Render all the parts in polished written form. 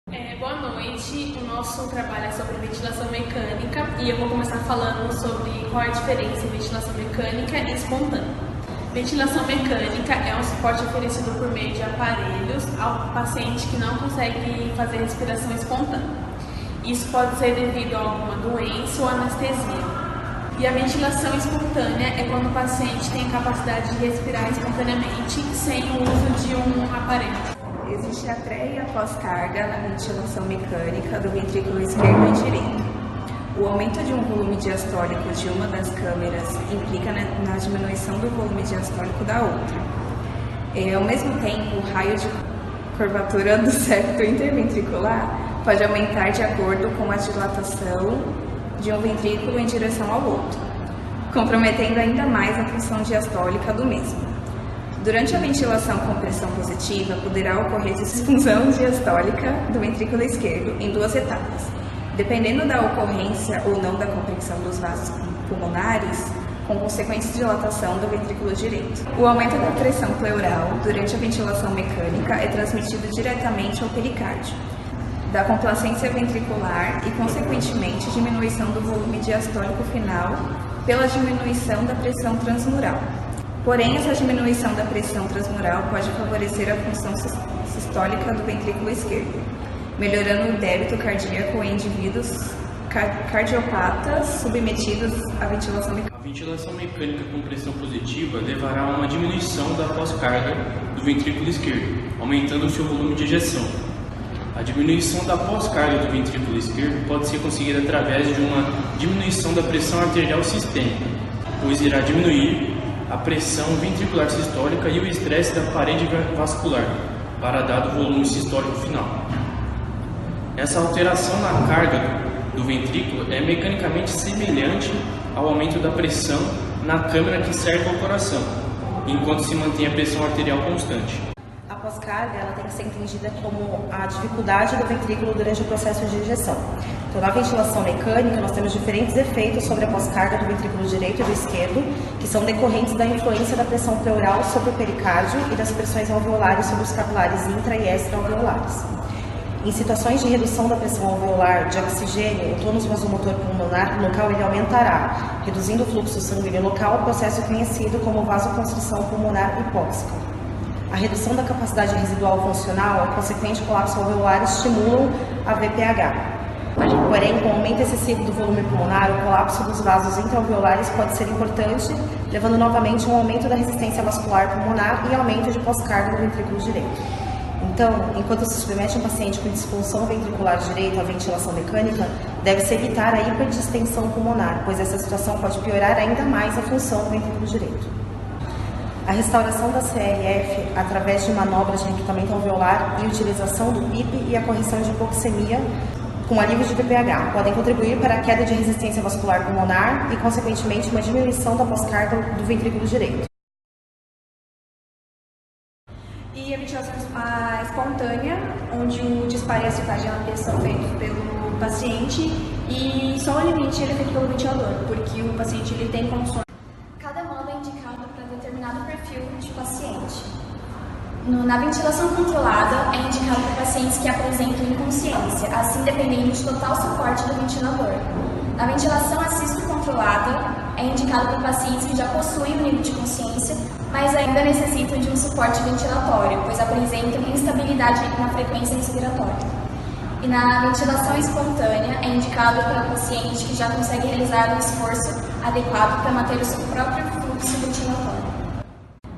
Boa noite, o nosso trabalho é sobre ventilação mecânica e eu vou começar falando sobre qual é a diferença entre ventilação mecânica e espontânea. Ventilação mecânica é um suporte oferecido por meio de aparelhos ao paciente que não consegue fazer respiração espontânea. Isso pode ser devido a alguma doença ou anestesia. E a ventilação espontânea é quando o paciente tem a capacidade de respirar espontaneamente sem o uso de um aparelho. Existe a pré e a pós-carga na ventilação mecânica do ventrículo esquerdo e direito. O aumento de um volume diastólico de uma das câmeras implica na diminuição do volume diastólico da outra. Ao mesmo tempo, o raio de curvatura do septo interventricular pode aumentar de acordo com a dilatação de um ventrículo em direção ao outro, comprometendo ainda mais a função diastólica do mesmo. Durante a ventilação com pressão positiva, poderá ocorrer disfunção diastólica do ventrículo esquerdo em duas etapas. Dependendo da ocorrência ou não da compressão dos vasos pulmonares, com consequente dilatação do ventrículo direito. O aumento da pressão pleural durante a ventilação mecânica é transmitido diretamente ao pericárdio, da complacência ventricular e, consequentemente, diminuição do volume diastólico final pela diminuição da pressão transmural. Porém, essa diminuição da pressão transmural pode favorecer a função sistólica do ventrículo esquerdo, melhorando o débito cardíaco em indivíduos cardiopatas submetidos à ventilação mecânica. A ventilação mecânica com pressão positiva levará a uma diminuição da pós-carga do ventrículo esquerdo, aumentando o seu volume de ejeção. A diminuição da pós-carga do ventrículo esquerdo pode ser conseguida através de uma diminuição da pressão arterial sistêmica, pois irá diminuir a pressão ventricular sistólica e o estresse da parede vascular, para dado volume sistólico final. Essa alteração na carga do ventrículo é mecanicamente semelhante ao aumento da pressão na câmara que cerca o coração, enquanto se mantém a pressão arterial constante. A pós-carga ela tem que ser entendida como a dificuldade do ventrículo durante o processo de ejeção. Então, na ventilação mecânica, nós temos diferentes efeitos sobre a pós-carga do ventrículo direito e do esquerdo, que são decorrentes da influência da pressão pleural sobre o pericárdio e das pressões alveolares sobre os capilares intra e extra-alveolares. Em situações de redução da pressão alveolar de oxigênio, o tônus vasomotor pulmonar local ele aumentará, reduzindo o fluxo sanguíneo local, processo conhecido como vasoconstrição pulmonar hipóxica. A redução da capacidade residual funcional e consequente colapso alveolar estimulam a VPH. Porém, com o aumento excessivo do volume pulmonar, o colapso dos vasos intraalveolares pode ser importante, levando novamente a um aumento da resistência vascular pulmonar e aumento de pós-carga do ventrículo direito. Então, enquanto se submete um paciente com disfunção ventricular direita à ventilação mecânica, deve-se evitar a hiperdistensão pulmonar, pois essa situação pode piorar ainda mais a função do ventrículo direito. A restauração da CRF através de manobras de recrutamento alveolar e utilização do PIP e a correção de hipoxemia com alívio de VPH podem contribuir para a queda de resistência vascular pulmonar e, consequentemente, uma diminuição da pós-carga do ventrículo direito. E a ventilação espontânea, onde o disparo e a secagem são feitos pelo paciente e só o limite é feito pelo ventilador, porque o paciente ele tem condições. Cada modo é indicado para determinado perfil de paciente. Na ventilação controlada, é indicado para pacientes que apresentam inconsciência, assim dependendo de total suporte do ventilador. Na ventilação assisto-controlada, é indicado para pacientes que já possuem um nível de consciência, mas ainda necessitam de um suporte ventilatório, pois apresentam instabilidade na frequência respiratória. E na ventilação espontânea, é indicado para paciente que já consegue realizar um esforço adequado para manter o seu próprio fluxo ventilatório.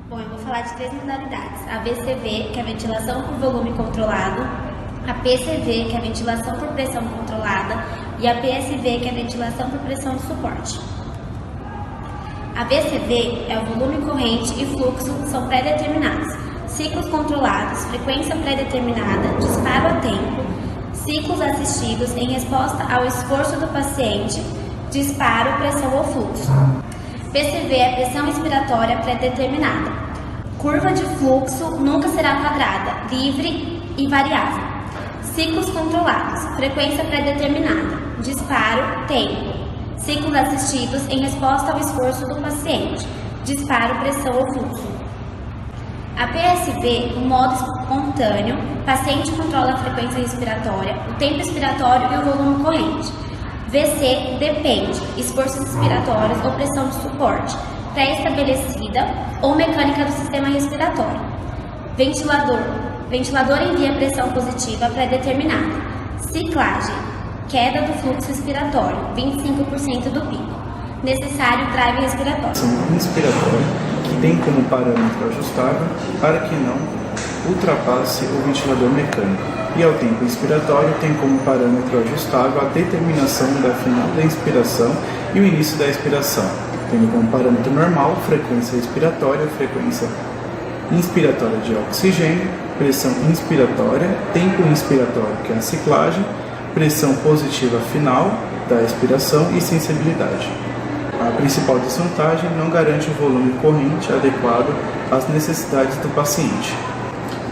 Bom, eu vou falar de três modalidades. A VCV, que é a ventilação por volume controlado, a PCV, que é a ventilação por pressão controlada, e a PSV, que é a ventilação por pressão de suporte. A VCV é o volume corrente e fluxo são pré-determinados, ciclos controlados, frequência pré-determinada, disparo a tempo, ciclos assistidos em resposta ao esforço do paciente, disparo, pressão ou fluxo. PCV é pressão expiratória pré-determinada. Curva de fluxo nunca será quadrada, livre e variável. Ciclos controlados, frequência pré-determinada, disparo, tempo. Ciclos assistidos em resposta ao esforço do paciente, disparo, pressão ou fluxo. A PSV, o modo espontâneo, paciente controla a frequência respiratória, o tempo expiratório e o volume corrente. VC, depende, esforços expiratórios ou pressão de suporte, pré-estabelecida ou mecânica do sistema respiratório. Ventilador envia pressão positiva pré-determinada. Ciclagem, queda do fluxo respiratório, 25% do pico. Necessário drive respiratório. Inspiratória, que tem como parâmetro ajustável para que não ultrapasse o ventilador mecânico. E ao tempo inspiratório tem como parâmetro ajustável a determinação da final da inspiração e o início da expiração, tendo como parâmetro normal frequência respiratória, frequência inspiratória de oxigênio, pressão inspiratória, tempo inspiratório, que é a ciclagem, pressão positiva final da expiração e sensibilidade. A principal desvantagem não garante o volume corrente adequado às necessidades do paciente.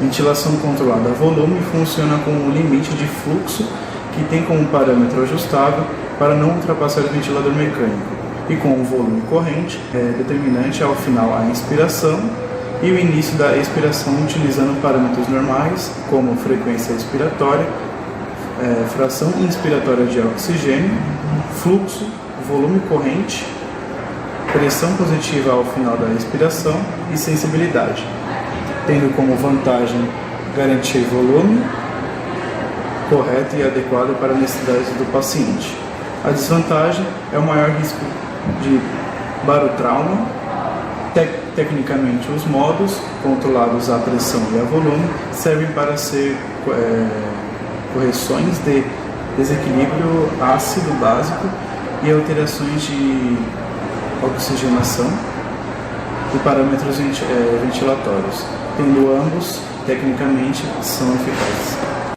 Ventilação controlada a volume funciona com um limite de fluxo que tem como parâmetro ajustável para não ultrapassar o ventilador mecânico e com o volume corrente determinante ao final a inspiração e o início da expiração utilizando parâmetros normais como frequência expiratória, fração inspiratória de oxigênio, fluxo, volume corrente, pressão positiva ao final da expiração e sensibilidade, tendo como vantagem garantir volume correto e adequado para a necessidade do paciente. A desvantagem é o maior risco de barotrauma. Tecnicamente, os modos controlados à pressão e a volume servem para ser correções de desequilíbrio ácido básico e alterações de oxigenação e parâmetros ventilatórios, tendo ambos, tecnicamente, são eficazes.